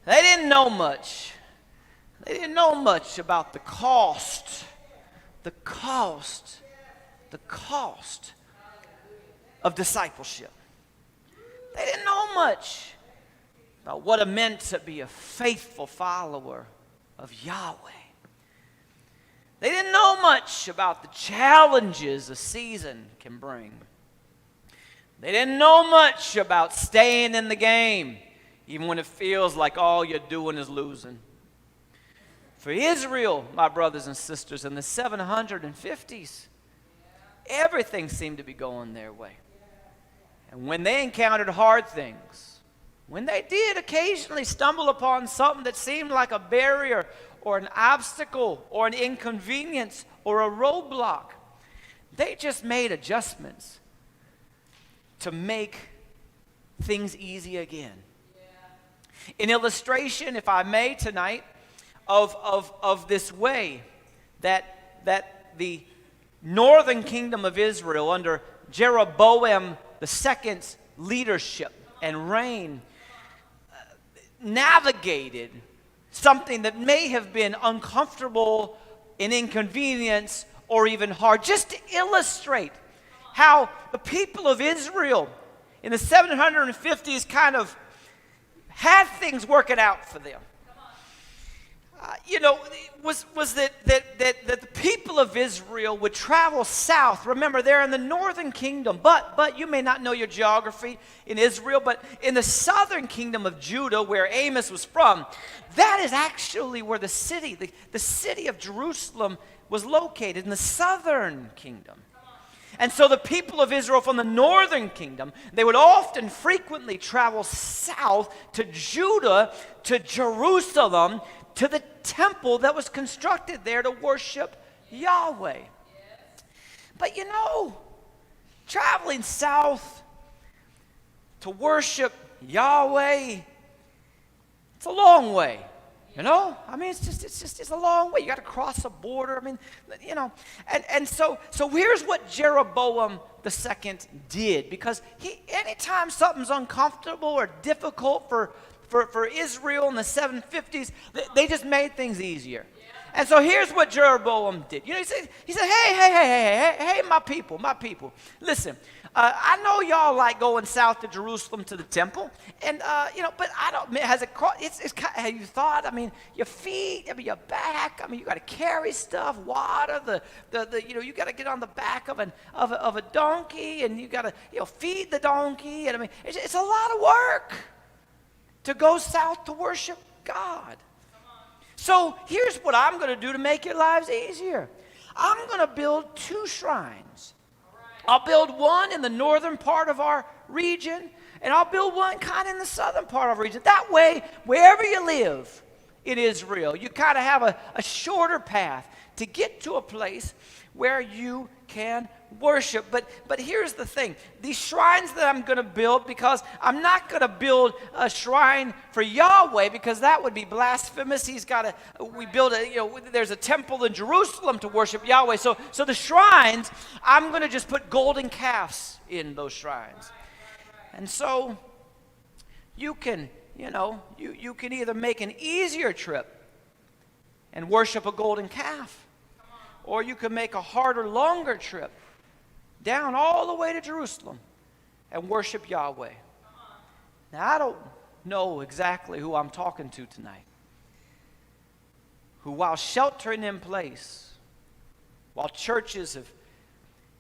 They didn't know much. They didn't know much about the cost of discipleship. They didn't know much about what it meant to be a faithful follower of Yahweh. They didn't know much about the challenges a season can bring. They didn't know much about staying in the game, even when it feels like all you're doing is losing. For Israel, my brothers and sisters, in the 750s, everything seemed to be going their way. And when they encountered hard things, when they did occasionally stumble upon something that seemed like a barrier or an obstacle or an inconvenience or a roadblock, they just made adjustments to make things easy again. An illustration, if I may, tonight, of this way that the northern kingdom of Israel under Jeroboam II's leadership and reign navigated something that may have been uncomfortable, an inconvenience, or even hard, just to illustrate how the people of Israel in the 750s kind of had things working out for them. Was that the people of Israel would travel south. Remember, they're in the northern kingdom, but you may not know your geography in Israel, but in the southern kingdom of Judah, where Amos was from, that is actually where the city of Jerusalem was located, in the southern kingdom. And so the people of Israel from the northern kingdom, they would often frequently travel south to Judah, to Jerusalem, to the temple that was constructed there to worship Yahweh. But traveling south to worship Yahweh, it's a long way. It's a long way. You got to cross a border. And so here's what Jeroboam II did, because anytime something's uncomfortable or difficult for Israel in the 750s, they just made things easier. And so here's what Jeroboam did. He said, hey, my people. Listen, I know y'all like going south to Jerusalem to the temple, and but I don't. Has it? Have you thought? Your feet, your back. You got to carry stuff, water. You got to get on the back of a donkey, and you got to feed the donkey, and it's a lot of work to go south to worship God. So here's what I'm going to do to make your lives easier. I'm going to build 2 shrines. I'll build one in the northern part of our region, and I'll build one kind of in the southern part of our region. That way, wherever you live in Israel, you kind of have a shorter path to get to a place where you can worship. But here's the thing. These shrines that I'm going to build, because I'm not going to build a shrine for Yahweh, because that would be blasphemous. There's a temple in Jerusalem to worship Yahweh. So the shrines, I'm going to just put golden calves in those shrines. And so you can either make an easier trip and worship a golden calf, or you can make a harder, longer trip down all the way to Jerusalem and worship Yahweh. Now, I don't know exactly who I'm talking to tonight, who, while sheltering in place, while churches have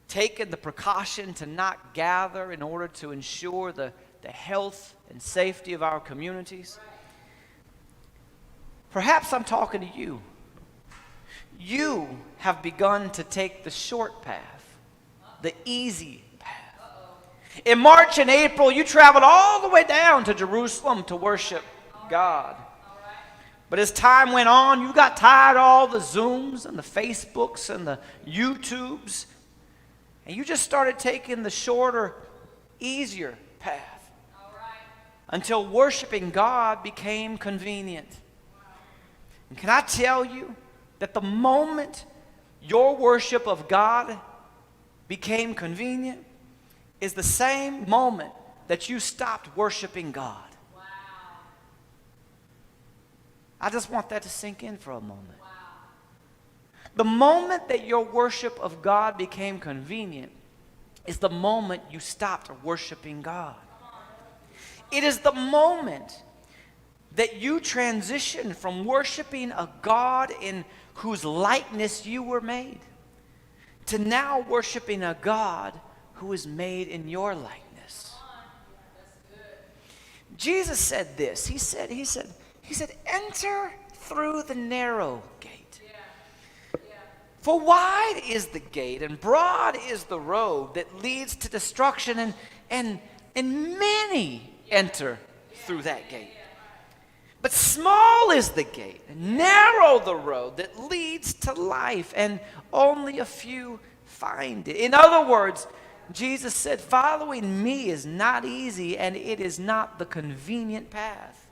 taken the precaution to not gather in order to ensure the health and safety of our communities, perhaps I'm talking to you. You have begun to take the short path, the easy path. In March and April, you traveled all the way down to Jerusalem to worship God. But as time went on, you got tired of all the Zooms and the Facebooks and the YouTubes, and you just started taking the shorter, easier path until worshiping God became convenient. And can I tell you that the moment your worship of God became convenient is the same moment that you stopped worshiping God? I just want that to sink in for a moment. The moment that your worship of God became convenient is the moment you stopped worshiping God. It is the moment that you transition from worshiping a God in whose likeness you were made to now worshiping a God who is made in your likeness. Jesus said this. He said, enter through the narrow gate. For wide is the gate and broad is the road that leads to destruction, and many enter through that gate. But small is the gate and narrow the road that leads to life, and only a few find it. In other words, Jesus said, following me is not easy, and it is not the convenient path.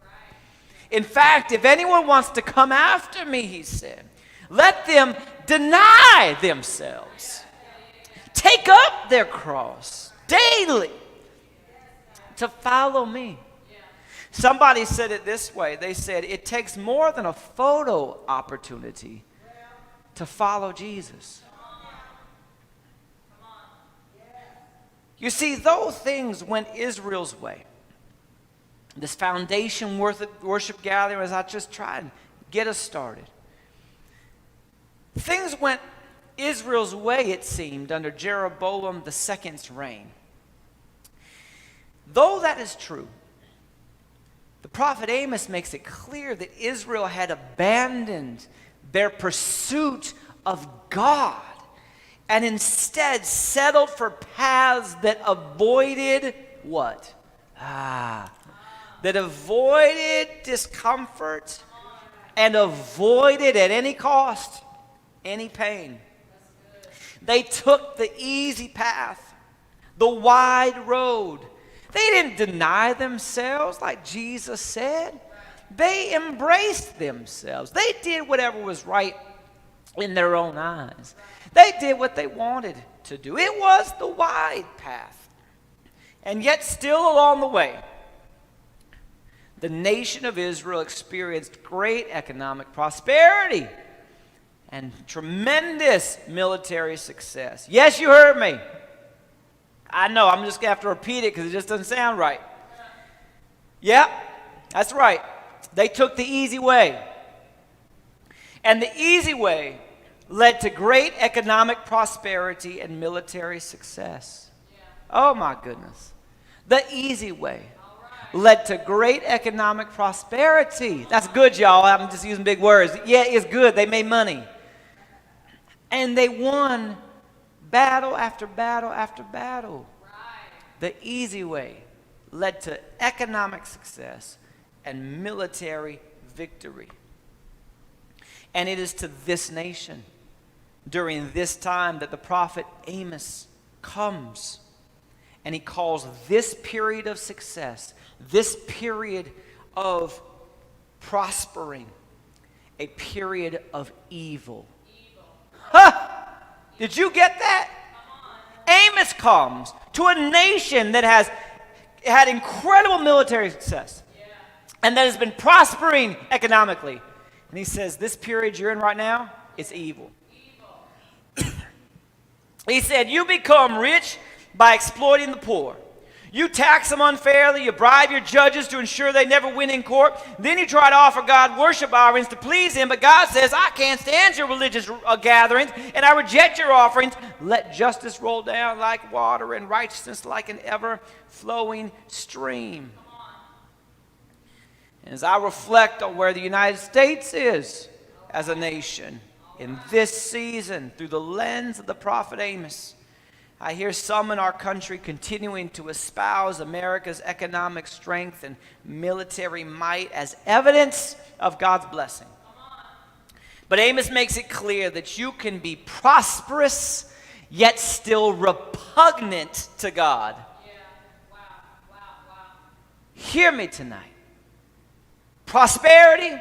In fact, if anyone wants to come after me, he said, let them deny themselves, take up their cross daily to follow me. Somebody said it this way. They said, it takes more than a photo opportunity to follow Jesus. You see, though things went Israel's way, this foundation worship gathering, as I just tried to get us started, things went Israel's way, it seemed, under Jeroboam II's reign. Though that is true, the prophet Amos makes it clear that Israel had abandoned their pursuit of God and instead settled for paths that avoided what? That avoided discomfort and avoided at any cost any pain. They took the easy path, the wide road. They didn't deny themselves like Jesus said. They embraced themselves. They did whatever was right in their own eyes. They did what they wanted to do. It was the wide path. And yet still along the way, the nation of Israel experienced great economic prosperity and tremendous military success. Yes, you heard me. I know, I'm just going to have to repeat it because it just doesn't sound right. Yep, that's right. They took the easy way. And the easy way led to great economic prosperity and military success. Oh my goodness. The easy way led to great economic prosperity. That's good, y'all. I'm just using big words. Yeah, it's good. They made money. And they won battle after battle after battle. The easy way led to economic success and military victory. And it is to this nation during this time that the prophet Amos comes, and he calls this period of success, this period of prospering, a period of evil. Huh? Did you get that? Amos comes to a nation that has had incredible military success and that has been prospering economically. And he says, this period you're in right now is evil. He said, you become rich by exploiting the poor. You tax them unfairly. You bribe your judges to ensure they never win in court. Then you try to offer God worship offerings to please him. But God says, I can't stand your religious gatherings, and I reject your offerings. Let justice roll down like water and righteousness like an ever-flowing stream. And as I reflect on where the United States is as a nation in this season through the lens of the prophet Amos, I hear some in our country continuing to espouse America's economic strength and military might as evidence of God's blessing. But Amos makes it clear that you can be prosperous yet still repugnant to God. Hear me tonight. Prosperity,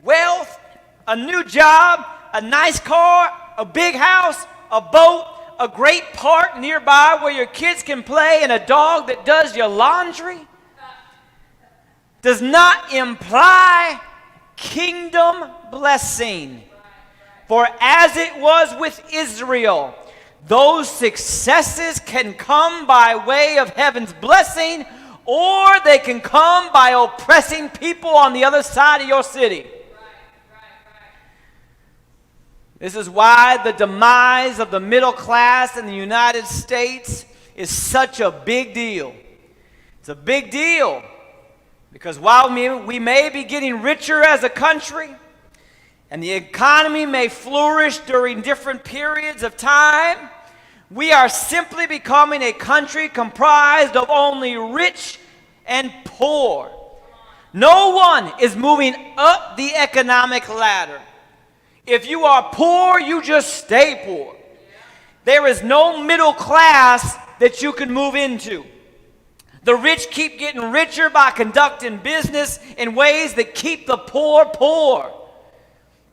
wealth, a new job, a nice car, a big house, a boat, a great park nearby where your kids can play, and a dog that does your laundry does not imply kingdom blessing. For as it was with Israel, those successes can come by way of heaven's blessing, or they can come by oppressing people on the other side of your city. This is why the demise of the middle class in the United States is such a big deal. It's a big deal because while we may be getting richer as a country, and the economy may flourish during different periods of time, we are simply becoming a country comprised of only rich and poor. No one is moving up the economic ladder. If you are poor, you just stay poor. There is no middle class that you can move into. The rich keep getting richer by conducting business in ways that keep the poor poor.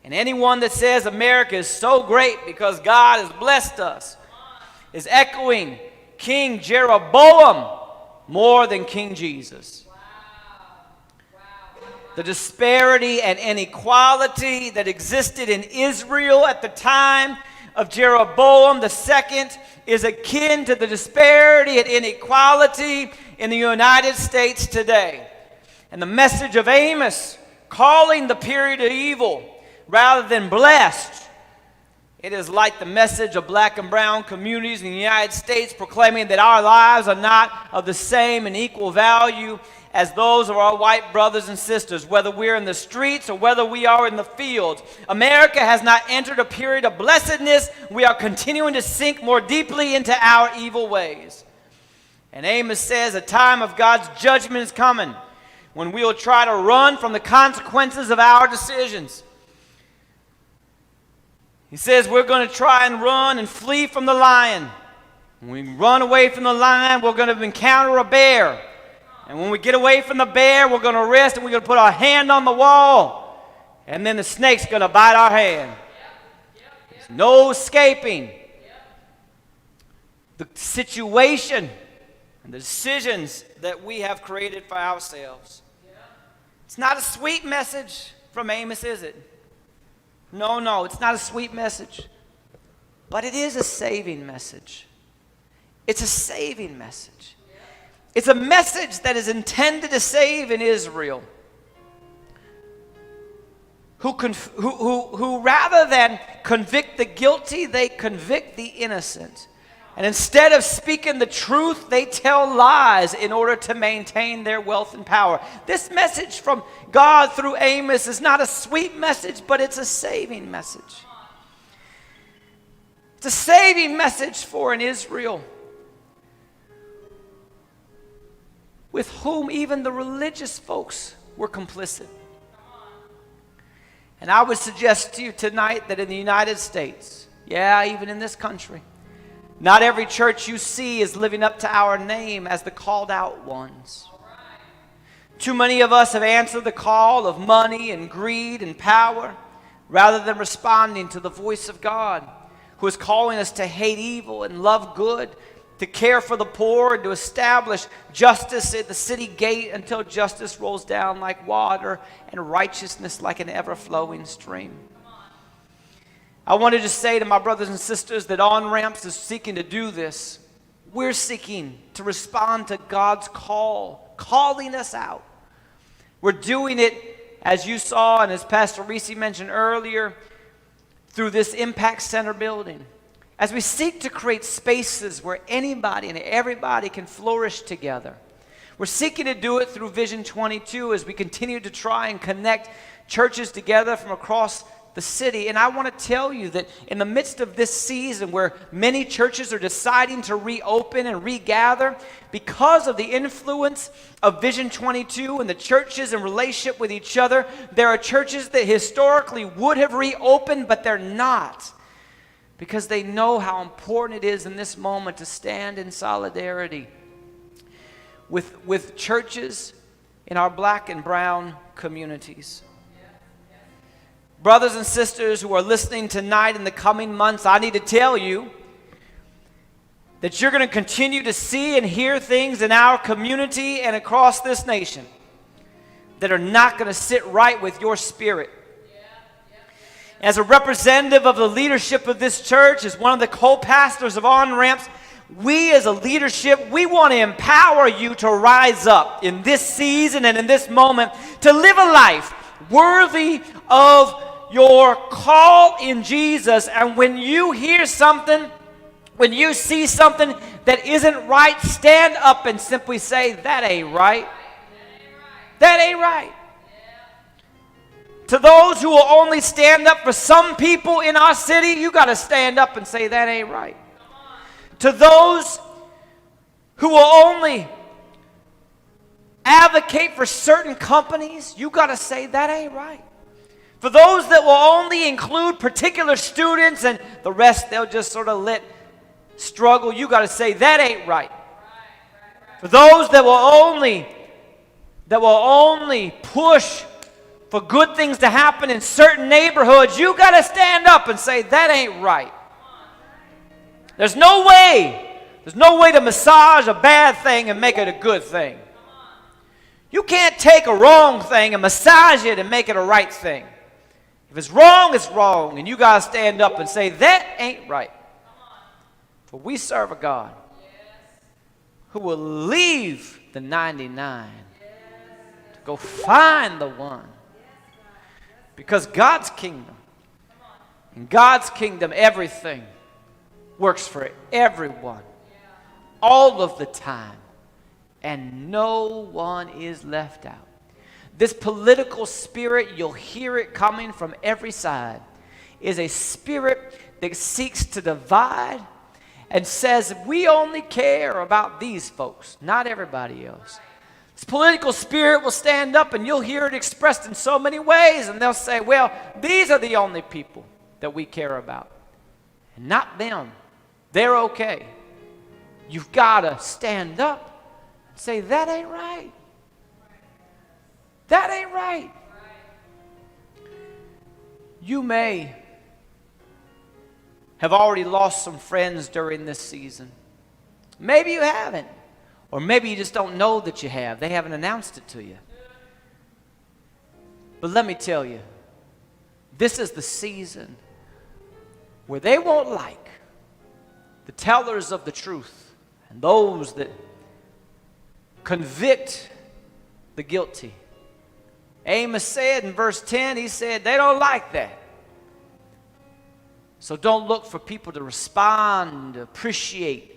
And anyone that says America is so great because God has blessed us is echoing King Jeroboam more than King Jesus. The disparity and inequality that existed in Israel at the time of Jeroboam II is akin to the disparity and inequality in the United States today. And the message of Amos, calling the period of evil rather than blessed, it is like the message of black and brown communities in the United States proclaiming that our lives are not of the same and equal value as those of our white brothers and sisters, whether we're in the streets or whether we are in the fields. America has not entered a period of blessedness. We are continuing to sink more deeply into our evil ways. And Amos says a time of God's judgment is coming when we will try to run from the consequences of our decisions. He says we're going to try and run and flee from the lion. When we run away from the lion, we're going to encounter a bear. And when we get away from the bear, we're going to rest and we're going to put our hand on the wall. And then the snake's going to bite our hand. There's no escaping the situation and the decisions that we have created for ourselves. It's not a sweet message from Amos, is it? No, it's not a sweet message. But it is a saving message. It's a saving message. It's a message that is intended to save in Israel, who rather than convict the guilty, they convict the innocent. And instead of speaking the truth, they tell lies in order to maintain their wealth and power. This message from God through Amos is not a sweet message, but it's a saving message. It's a saving message for an Israel with whom even the religious folks were complicit. And I would suggest to you tonight that in the United States, even in this country, not every church you see is living up to our name as the called out ones. Too many of us have answered the call of money and greed and power rather than responding to the voice of God, who is calling us to hate evil and love good, to care for the poor, and to establish justice at the city gate until justice rolls down like water and righteousness like an ever-flowing stream. I wanted to say to my brothers and sisters that On-Ramps is seeking to do this. We're seeking to respond to God's call, calling us out. We're doing it, as you saw and as Pastor Reese mentioned earlier, through this Impact Center building. As we seek to create spaces where anybody and everybody can flourish together. We're seeking to do it through Vision 22 as we continue to try and connect churches together from across the city. And I want to tell you that in the midst of this season where many churches are deciding to reopen and regather because of the influence of Vision 22 and the churches in relationship with each other, there are churches that historically would have reopened, but they're not, because they know how important it is in this moment to stand in solidarity with churches in our black and brown communities. Brothers and sisters who are listening tonight in the coming months, I need to tell you that you're going to continue to see and hear things in our community and across this nation that are not going to sit right with your spirit. As a representative of the leadership of this church, as one of the co-pastors of On-Ramps, we as a leadership, we want to empower you to rise up in this season and in this moment to live a life worthy of your call in Jesus. And when you hear something, when you see something that isn't right, stand up and simply say, that ain't right. That ain't right. To those who will only stand up for some people in our city, you got to stand up and say, that ain't right. To those who will only advocate for certain companies, you got to say, that ain't right. For those that will only include particular students and the rest they'll just sort of let struggle, you got to say, that ain't right. For those that will only push for good things to happen in certain neighborhoods, you got to stand up and say, that ain't right. There's no way to massage a bad thing and make it a good thing. You can't take a wrong thing and massage it and make it a right thing. If it's wrong, and you got to stand up and say, that ain't right. For we serve a God who will leave the 99 to go find the one. Because God's kingdom, in God's kingdom, everything works for everyone, all of the time, and no one is left out. This political spirit, you'll hear it coming from every side, is a spirit that seeks to divide and says, we only care about these folks, not everybody else. This political spirit will stand up and you'll hear it expressed in so many ways, and they'll say, well, these are the only people that we care about, and not them. They're okay. You've got to stand up and say, that ain't right. That ain't right. You may have already lost some friends during this season. Maybe you haven't. Or maybe you just don't know that you have. They haven't announced it to you. But let me tell you, this is the season where they won't like the tellers of the truth and those that convict the guilty. Amos said in verse 10, he said, they don't like that. So don't look for people to respond, to appreciate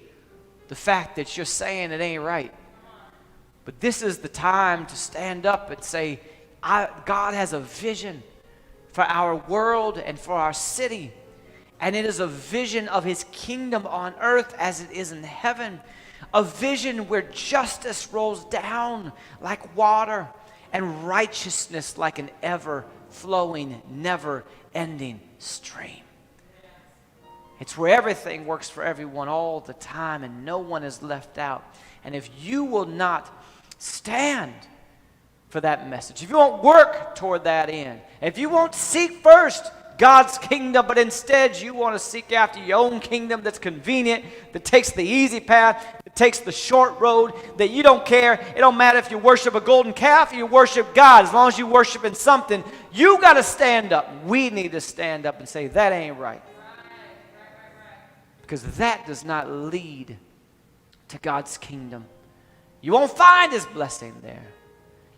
the fact that you're saying it ain't right. But this is the time to stand up and say, God has a vision for our world and for our city. And it is a vision of his kingdom on earth as it is in heaven. A vision where justice rolls down like water and righteousness like an ever-flowing, never-ending stream. It's where everything works for everyone all the time and no one is left out. And if you will not stand for that message, if you won't work toward that end, if you won't seek first God's kingdom, but instead you want to seek after your own kingdom that's convenient, that takes the easy path, that takes the short road, that you don't care. It don't matter if you worship a golden calf or you worship God. As long as you worship in something, you got to stand up. We need to stand up and say, that ain't right. Because that does not lead to God's kingdom. You won't find his blessing there.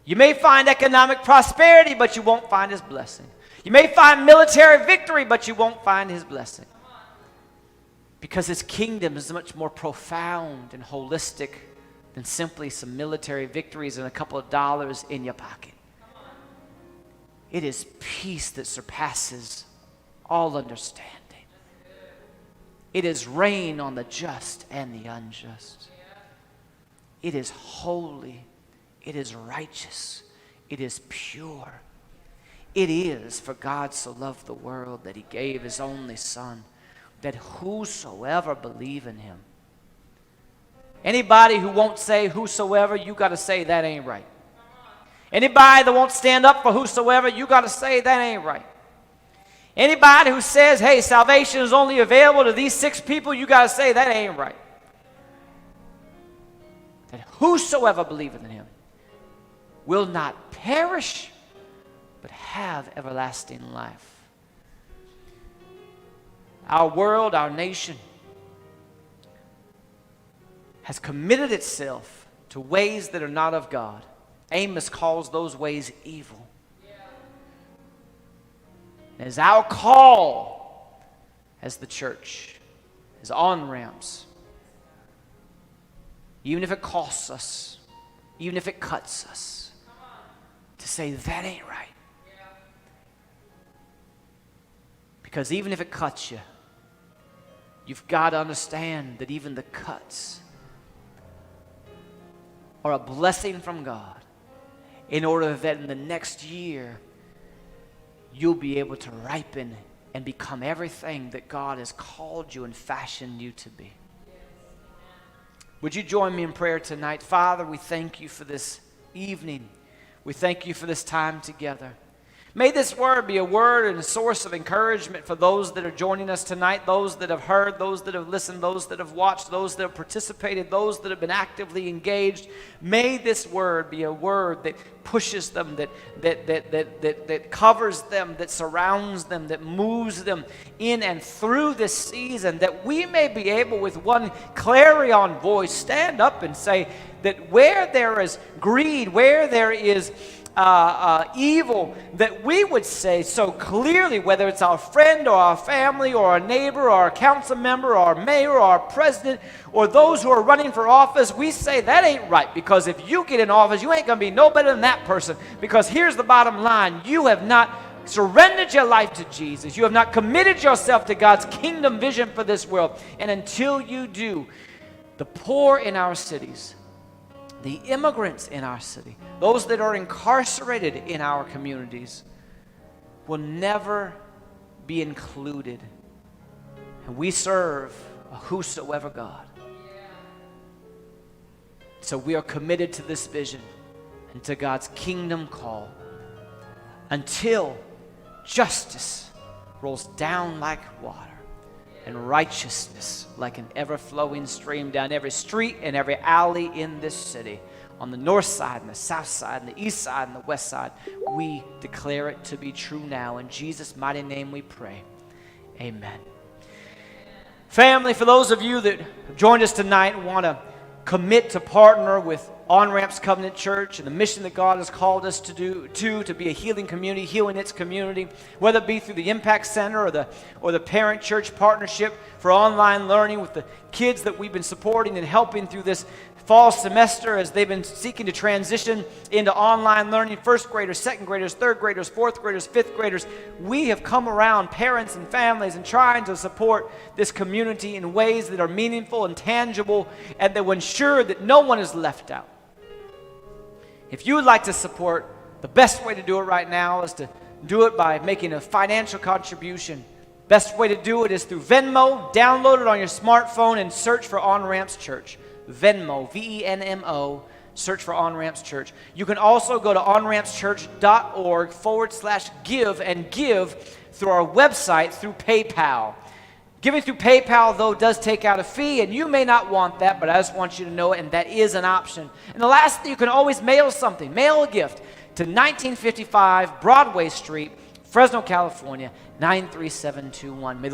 You may find economic prosperity, but you won't find his blessing. You may find military victory, but you won't find his blessing. Because his kingdom is much more profound and holistic than simply some military victories and a couple of dollars in your pocket. It is peace that surpasses all understanding. It is rain on the just and the unjust. It is holy. It is righteous. It is pure. It is, for God so loved the world that he gave his only Son, that whosoever believe in him. Anybody who won't say whosoever, you got to say that ain't right. Anybody that won't stand up for whosoever, you got to say that ain't right. Anybody who says, hey, salvation is only available to these 6 people, you got to say that ain't right. That whosoever believeth in him. will not perish, but have everlasting life. Our world, our nation, has committed itself to ways that are not of God. Amos calls those ways evil. And as our call as the church, as on-ramps, even if it costs us, even if it cuts us, to say that ain't right. Because even if it cuts you, you've got to understand that even the cuts are a blessing from God, in order that in the next year you'll be able to ripen and become everything that God has called you and fashioned you to be. Would you join me in prayer tonight? Father, we thank you for this evening. We thank you for this time together. May this word be a word and a source of encouragement for those that are joining us tonight, those that have heard, those that have listened, those that have watched, those that have participated, those that have been actively engaged. May this word be a word that pushes them, that covers them, that surrounds them, that moves them in and through this season, that we may be able with one clarion voice stand up and say that where there is greed, where there is evil, that we would say so clearly, whether it's our friend or our family or our neighbor or our council member or our mayor or our president or those who are running for office, we say that ain't right, because if you get in office, you ain't going to be no better than that person, because here's the bottom line: you have not surrendered your life to Jesus. You have not committed yourself to God's kingdom vision for this world. And until you do, the poor in our cities, the immigrants in our city, those that are incarcerated in our communities, will never be included. And we serve a whosoever God. So we are committed to this vision and to God's kingdom call until justice rolls down like water and righteousness like an ever-flowing stream down every street and every alley in this city. On the north side and the south side and the east side and the west side, we declare it to be true now. In Jesus' mighty name we pray. Amen. Family, for those of you that have joined us tonight and want to commit to partner with On-Ramps Covenant Church and the mission that God has called us to do, to be a healing community, healing its community, whether it be through the Impact Center or the Parent Church Partnership for online learning with the kids that we've been supporting and helping through this fall semester as they've been seeking to transition into online learning, first graders, second graders, third graders, fourth graders, fifth graders. We have come around parents and families and trying to support this community in ways that are meaningful and tangible and that will ensure that no one is left out. If you would like to support, the best way to do it right now is to do it by making a financial contribution. Best way to do it is through Venmo. Download it on your smartphone and search for On-Ramps Church. Venmo, V-E-N-M-O, search for On-Ramps Church. You can also go to onrampschurch.org/give and give through our website through PayPal. Giving through PayPal, though, does take out a fee, and you may not want that, but I just want you to know it, and that is an option. And the last thing, you can always mail something. Mail a gift to 1955 Broadway Street, Fresno, California, 93721. May the